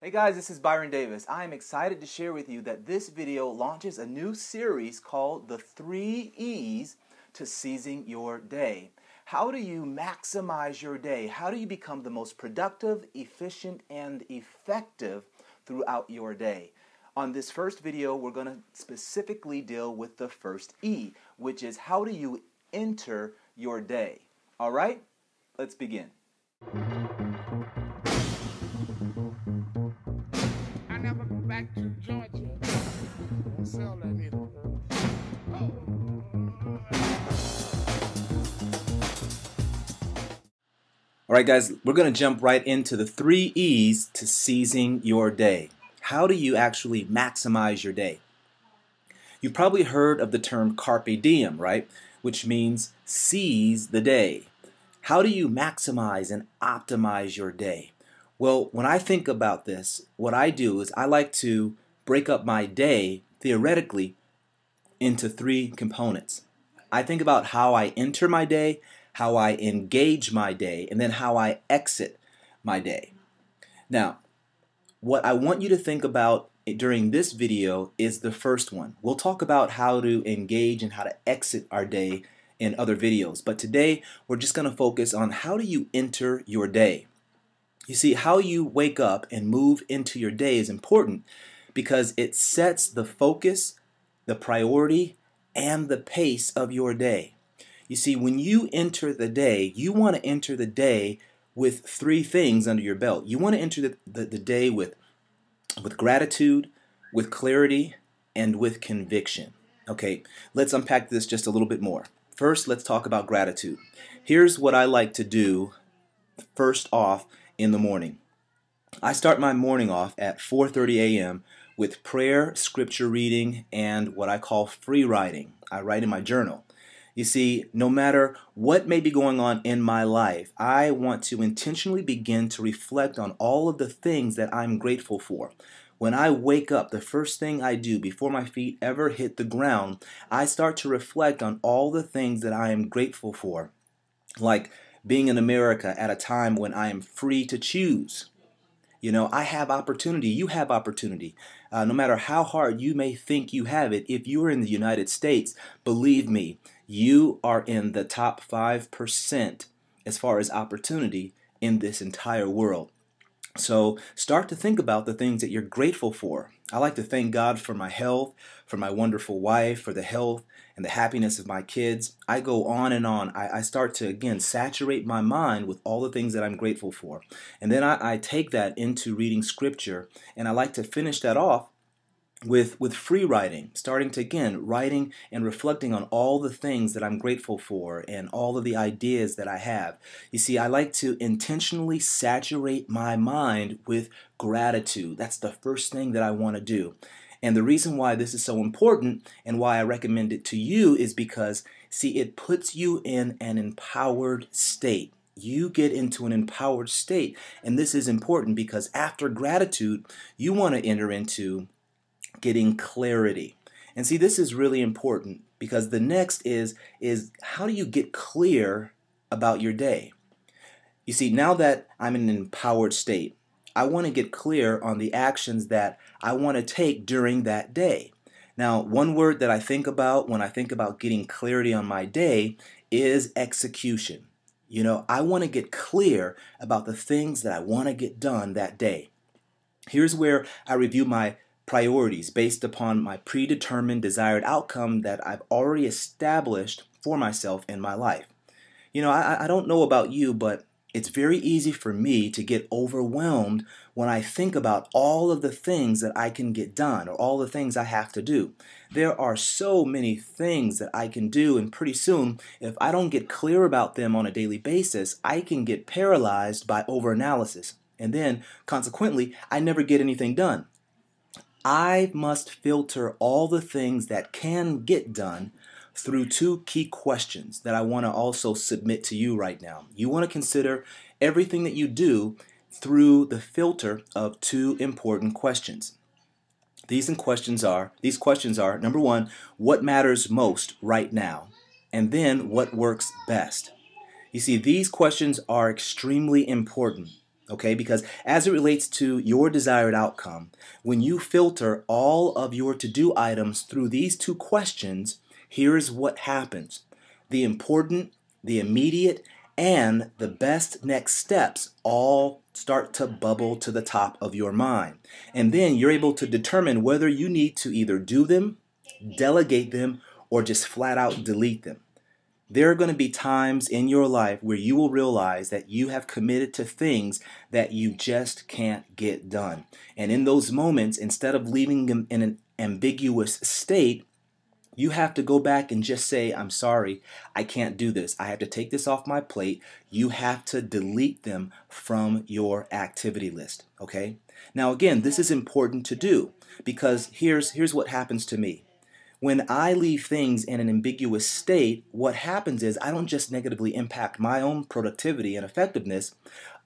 Hey guys, this is Byron Davis. I am excited to share with you that this video launches a new series called The 3 E's to Seizing Your Day. How do you maximize your day? How do you become the most productive, efficient, and effective throughout your day? On this first video, we're going to specifically deal with the first E, which is how do you enter your day? All right, let's begin. Never go back to Georgia. Won't sell that either. All right, guys, we're going to jump right into the 3 E's to seizing your day. How do you actually maximize your day? You've probably heard of the term Carpe Diem, right? Which means seize the day. How do you maximize and optimize your day? Well, when I think about this, what I do is I like to break up my day, theoretically, into 3 components. I think about how I enter my day, how I engage my day, and then how I exit my day. Now, what I want you to think about during this video is the first one. We'll talk about how to engage and how to exit our day in other videos, but today we're just going to focus on how do you enter your day. You see, how you wake up and move into your day is important because it sets the focus, the priority, and the pace of your day. You see, when you enter the day, you want to enter the day with 3 things under your belt. You want to enter the day with gratitude, with clarity, and with conviction. Okay, let's unpack this just a little bit more. First, let's talk about gratitude. Here's what I like to do first off in the morning. I start my morning off at 4:30 a.m. with prayer, scripture reading, and what I call free writing. I write in my journal. You see, no matter what may be going on in my life, I want to intentionally begin to reflect on all of the things that I'm grateful for. When I wake up, the first thing I do before my feet ever hit the ground, I start to reflect on all the things that I am grateful for, like being in America at a time when I am free to choose. You know, I have opportunity, you have opportunity. No matter how hard you may think you have it, if you're in the United States, believe me, you are in the top 5% as far as opportunity in this entire world. So start to think about the things that you're grateful for. I like to thank God for my health, for my wonderful wife, for the health and the happiness of my kids. I go on and on. I start to, again, saturate my mind with all the things that I'm grateful for. And then I take that into reading scripture, and I like to finish that off with free writing, starting to, again, writing and reflecting on all the things that I'm grateful for and all of the ideas that I have. You see, I like to intentionally saturate my mind with gratitude. That's the first thing that I want to do. And the reason why this is so important and why I recommend it to you is because, see, it puts you in an empowered state. You get into an empowered state, and this is important because after gratitude, you want to enter into getting clarity. And see, this is really important because the next is how do you get clear about your day? You see, now that I'm in an empowered state, I want to get clear on the actions that I want to take during that day. Now, one word that I think about when I think about getting clarity on my day is execution. You know, I want to get clear about the things that I want to get done that day. Here's where I review my priorities based upon my predetermined desired outcome that I've already established for myself in my life. You know, I don't know about you, but it's very easy for me to get overwhelmed when I think about all of the things that I can get done or all the things I have to do. There are so many things that I can do, and pretty soon, if I don't get clear about them on a daily basis, I can get paralyzed by overanalysis. And then, consequently, I never get anything done. I must filter all the things that can get done through 2 key questions that I want to also submit to you right now. You want to consider everything that you do through the filter of 2 important questions. These questions are, number 1, what matters most right now? And then, what works best? You see, these questions are extremely important. Okay, because as it relates to your desired outcome, when you filter all of your to-do items through these two questions, here's what happens. The important, the immediate, and the best next steps all start to bubble to the top of your mind. And then you're able to determine whether you need to either do them, delegate them, or just flat out delete them. There are going to be times in your life where you will realize that you have committed to things that you just can't get done. And in those moments, instead of leaving them in an ambiguous state, you have to go back and just say, I'm sorry, I can't do this. I have to take this off my plate. You have to delete them from your activity list, okay? Now again, this is important to do because here's what happens to me. When I leave things in an ambiguous state, what happens is I don't just negatively impact my own productivity and effectiveness.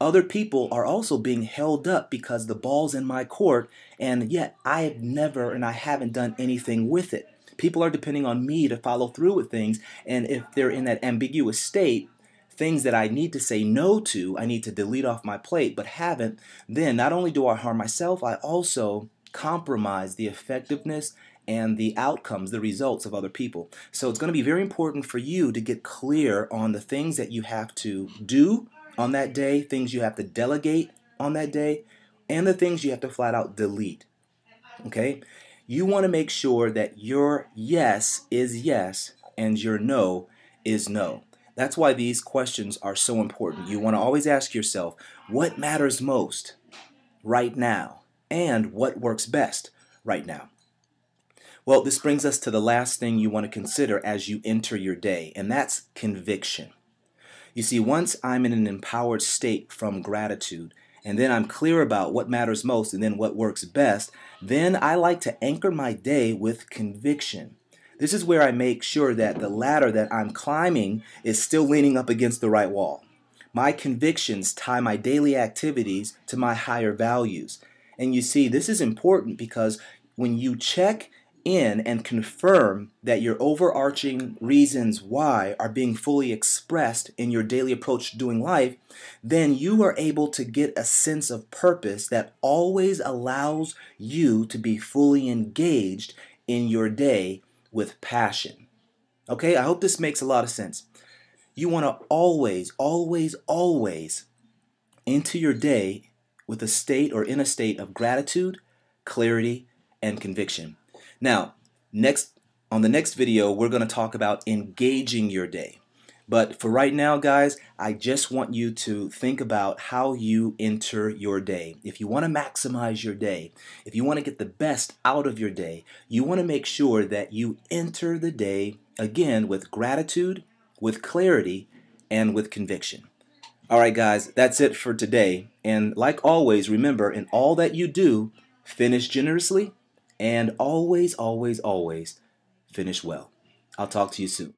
Other people are also being held up because the ball's in my court, and yet I have never and I haven't done anything with it. People are depending on me to follow through with things, and if they're in that ambiguous state, things that I need to say no to, I need to delete off my plate, but haven't, then not only do I harm myself, I also compromise the effectiveness and the outcomes, the results of other people. So it's going to be very important for you to get clear on the things that you have to do on that day, things you have to delegate on that day, and the things you have to flat out delete. Okay? You want to make sure that your yes is yes and your no is no. That's why these questions are so important. You want to always ask yourself, what matters most right now? And what works best right now? Well, this brings us to the last thing you want to consider as you enter your day, and that's conviction. You see, once I'm in an empowered state from gratitude, and then I'm clear about what matters most and then what works best, then I like to anchor my day with conviction. This is where I make sure that the ladder that I'm climbing is still leaning up against the right wall. My convictions tie my daily activities to my higher values. And you see, this is important because when you check in and confirm that your overarching reasons why are being fully expressed in your daily approach to doing life, then you are able to get a sense of purpose that always allows you to be fully engaged in your day with passion. Okay, I hope this makes a lot of sense. You want to always, always, always enter your day with a state or in a state of gratitude, clarity, and conviction. Now, on the next video, we're going to talk about engaging your day. But for right now, guys, I just want you to think about how you enter your day. If you want to maximize your day, if you want to get the best out of your day, you want to make sure that you enter the day, again, with gratitude, with clarity, and with conviction. All right, guys, that's it for today. And like always, remember, in all that you do, finish generously, and always, always, always finish well. I'll talk to you soon.